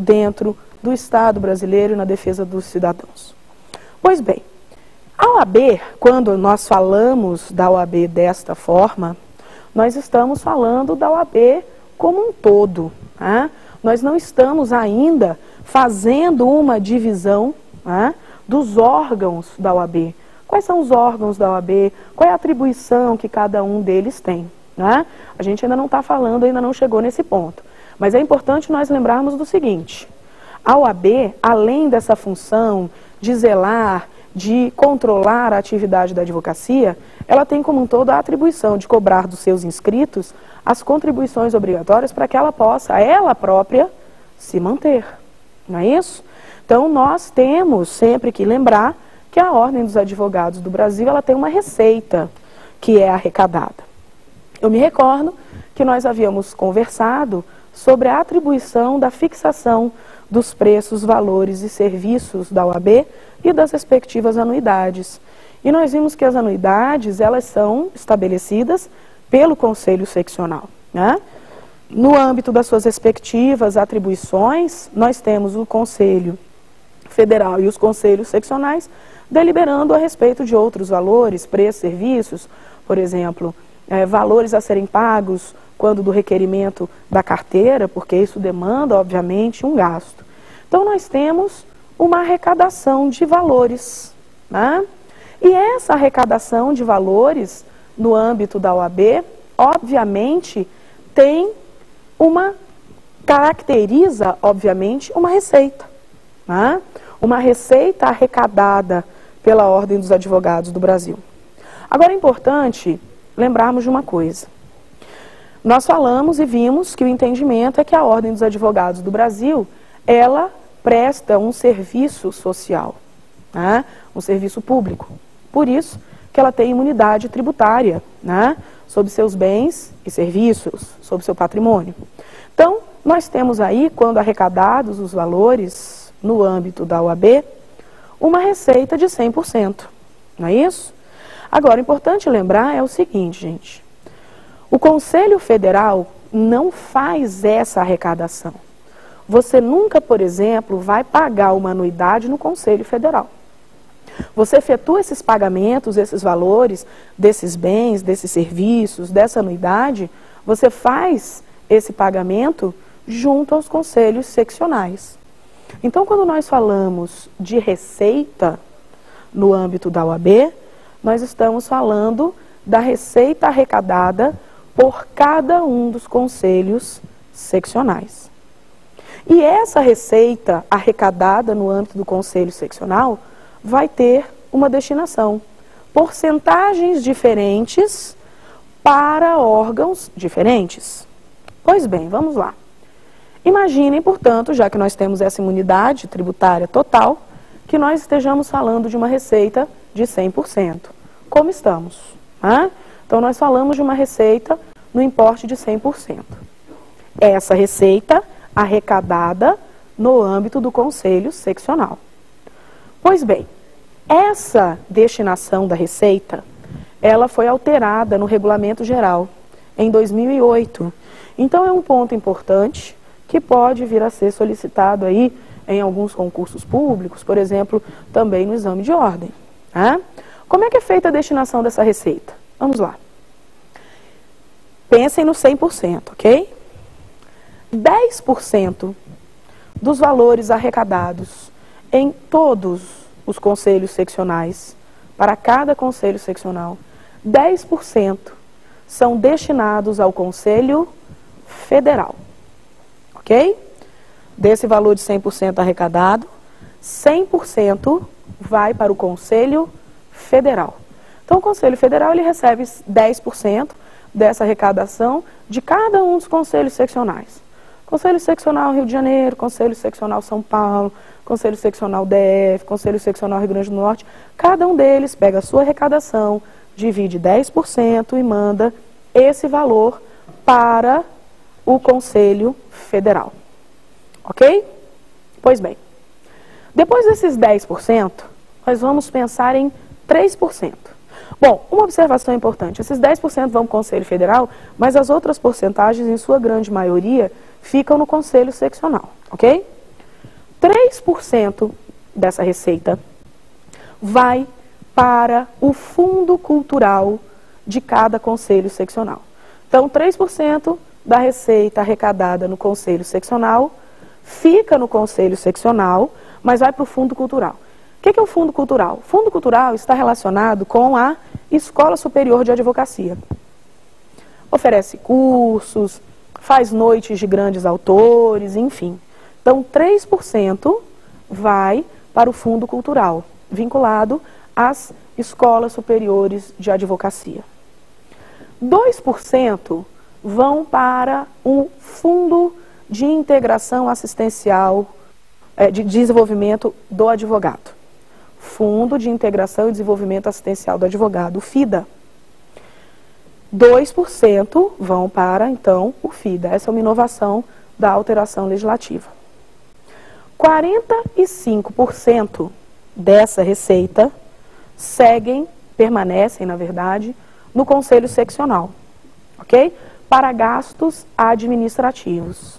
dentro do Estado brasileiro e na defesa dos cidadãos. Pois bem, a OAB, quando nós falamos da OAB desta forma, nós estamos falando da OAB como um todo. Né? Nós não estamos ainda fazendo uma divisão, né, dos órgãos da OAB. Quais são os órgãos da OAB? Qual é a atribuição que cada um deles tem? Né? A gente ainda não está falando, ainda não chegou nesse ponto. Mas é importante nós lembrarmos do seguinte: a OAB, além dessa função de zelar, de controlar a atividade da advocacia, ela tem como um todo a atribuição de cobrar dos seus inscritos as contribuições obrigatórias para que ela possa, ela própria, se manter. Não é isso? Então, nós temos sempre que lembrar que a Ordem dos Advogados do Brasil, ela tem uma receita que é arrecadada. Eu me recordo que nós havíamos conversado sobre a atribuição da fixação dos preços, valores e serviços da OAB e das respectivas anuidades. E nós vimos que as anuidades, elas são estabelecidas pelo Conselho Seccional. Né? No âmbito das suas respectivas atribuições, nós temos o Conselho Federal e os Conselhos Seccionais deliberando a respeito de outros valores, preços, serviços, por exemplo, valores a serem pagos quando do requerimento da carteira, porque isso demanda, obviamente, um gasto. Então, nós temos uma arrecadação de valores. Né? E essa arrecadação de valores, no âmbito da OAB, obviamente, caracteriza, obviamente, uma receita. Né? Uma receita arrecadada pela Ordem dos Advogados do Brasil. Agora é importante lembrarmos de uma coisa. Nós falamos e vimos que o entendimento é que a Ordem dos Advogados do Brasil, ela presta um serviço social, né? Um serviço público. Por isso que ela tem imunidade tributária, né? Sobre seus bens e serviços, sobre seu patrimônio. Então, nós temos aí, quando arrecadados os valores no âmbito da OAB, uma receita de 100%, não é isso? Agora, o importante lembrar é o seguinte, gente. O Conselho Federal não faz essa arrecadação. Você nunca, por exemplo, vai pagar uma anuidade no Conselho Federal. Você efetua esses pagamentos, esses valores, desses bens, desses serviços, dessa anuidade, você faz esse pagamento junto aos conselhos seccionais. Então, quando nós falamos de receita no âmbito da OAB, nós estamos falando da receita arrecadada por cada um dos conselhos seccionais. E essa receita arrecadada no âmbito do conselho seccional vai ter uma destinação, porcentagens diferentes para órgãos diferentes. Pois bem, vamos lá. Imaginem, portanto, já que nós temos essa imunidade tributária total, que nós estejamos falando de uma receita de 100%. Como estamos? Né? Então, nós falamos de uma receita no importe de 100%. Essa receita arrecadada no âmbito do Conselho Seccional. Pois bem, essa destinação da receita, ela foi alterada no Regulamento Geral em 2008. Então, é um ponto importante que pode vir a ser solicitado aí em alguns concursos públicos, por exemplo, também no exame de ordem. Né? Como é que é feita a destinação dessa receita? Vamos lá. Pensem no 100%, ok? 10% dos valores arrecadados em todos os conselhos seccionais, para cada conselho seccional, 10% são destinados ao Conselho Federal. Ok? Desse valor de 100% arrecadado, 100% vai para o Conselho Federal. Então, o Conselho Federal ele recebe 10% dessa arrecadação de cada um dos conselhos seccionais. Conselho Seccional Rio de Janeiro, Conselho Seccional São Paulo, Conselho Seccional DF, Conselho Seccional Rio Grande do Norte, cada um deles pega a sua arrecadação, divide 10% e manda esse valor para o Conselho Federal. Ok? Pois bem, depois desses 10%, nós vamos pensar em 3%. Bom, uma observação importante, esses 10% vão para o Conselho Federal, mas as outras porcentagens, em sua grande maioria, ficam no Conselho Seccional, ok? 3% dessa receita vai para o fundo cultural de cada conselho seccional. Então, 3% da receita arrecadada no conselho seccional fica no conselho seccional, mas vai para o fundo cultural. O que é o fundo cultural? O fundo cultural está relacionado com a Escola Superior de Advocacia. Oferece cursos, faz noites de grandes autores, enfim. Então, 3% vai para o fundo cultural, vinculado às escolas superiores de advocacia. 2% vão para o Fundo de Integração Assistencial de Desenvolvimento do Advogado. Fundo de Integração e Desenvolvimento Assistencial do Advogado, o FIDA. 2% vão para, então, o FIDA. Essa é uma inovação da alteração legislativa. 45% dessa receita permanecem, na verdade, no Conselho Seccional, ok? Para gastos administrativos.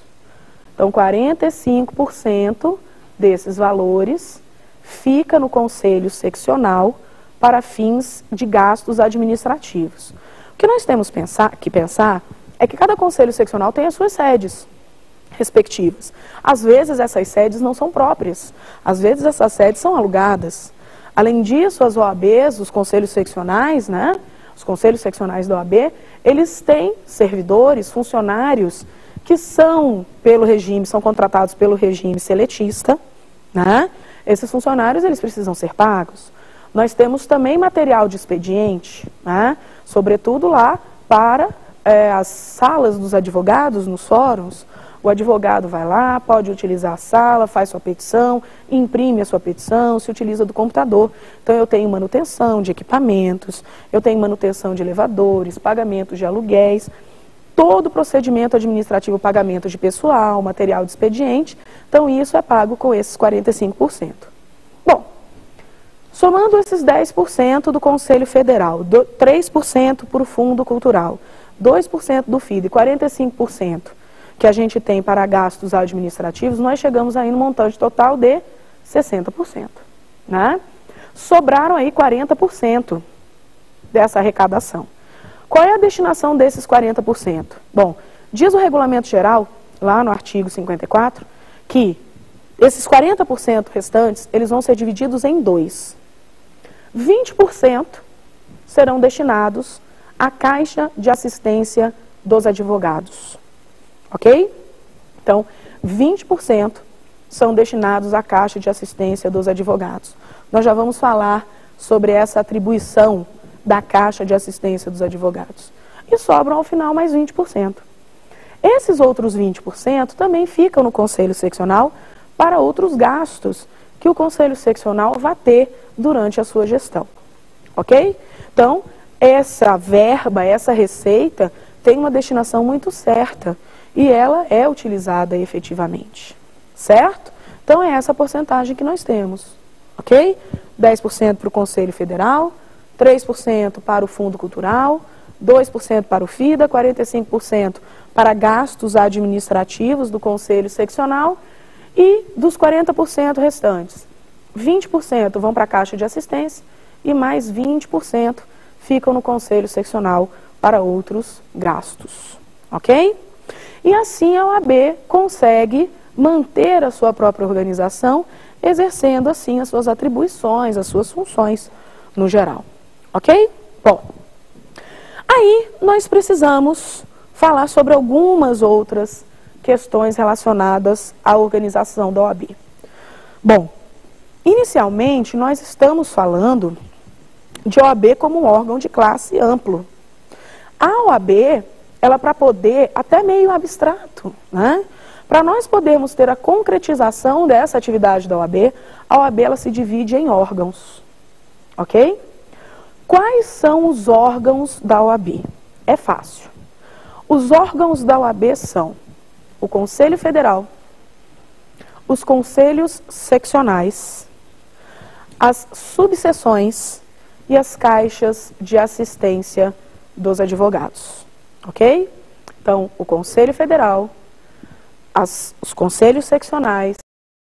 Então, 45% desses valores fica no Conselho Seccional para fins de gastos administrativos. O que nós temos que pensar é que cada Conselho Seccional tem as suas sedes respectivas. Às vezes, essas sedes não são próprias. Às vezes, essas sedes são alugadas. Além disso, as OABs, os Conselhos Seccionais, né? Os Conselhos Seccionais da OAB, eles têm servidores, funcionários que são contratados pelo regime seletista, né? Esses funcionários, eles precisam ser pagos. Nós temos também material de expediente, né? Sobretudo lá para as salas dos advogados, nos fóruns. O advogado vai lá, pode utilizar a sala, faz sua petição, imprime a sua petição, se utiliza do computador. Então, eu tenho manutenção de equipamentos, eu tenho manutenção de elevadores, pagamento de aluguéis, todo o procedimento administrativo, pagamento de pessoal, material de expediente. Então, isso é pago com esses 45%. Bom, somando esses 10% do Conselho Federal, 3% para o Fundo Cultural, 2% do FIDE e 45% que a gente tem para gastos administrativos, nós chegamos aí no montante total de 60%. Né? Sobraram aí 40% dessa arrecadação. Qual é a destinação desses 40%? Bom, diz o Regulamento Geral, lá no artigo 54, que esses 40% restantes, eles vão ser divididos em dois. 20% serão destinados à Caixa de Assistência dos Advogados. Ok? Então, 20% são destinados à Caixa de Assistência dos Advogados. Nós já vamos falar sobre essa atribuição da Caixa de Assistência dos Advogados. E sobram, ao final, mais 20%. Esses outros 20% também ficam no Conselho Seccional para outros gastos que o Conselho Seccional vai ter durante a sua gestão. Ok? Então, essa verba, essa receita, tem uma destinação muito certa. E ela é utilizada efetivamente, certo? Então, é essa porcentagem que nós temos, ok? 10% para o Conselho Federal, 3% para o Fundo Cultural, 2% para o FIDA, 45% para gastos administrativos do Conselho Seccional e dos 40% restantes, 20% vão para a Caixa de Assistência e mais 20% ficam no Conselho Seccional para outros gastos, ok? E assim a OAB consegue manter a sua própria organização, exercendo assim as suas atribuições, as suas funções no geral. Ok? Bom, aí nós precisamos falar sobre algumas outras questões relacionadas à organização da OAB. Bom, inicialmente nós estamos falando de OAB como um órgão de classe amplo. A OAB, ela para poder, até meio abstrato, né? Para nós podermos ter a concretização dessa atividade da OAB, a OAB ela se divide em órgãos, ok? Quais são os órgãos da OAB? É fácil. Os órgãos da OAB são o Conselho Federal, os conselhos seccionais, as subseções e as caixas de assistência dos advogados. Ok? Então, o Conselho Federal, os conselhos seccionais,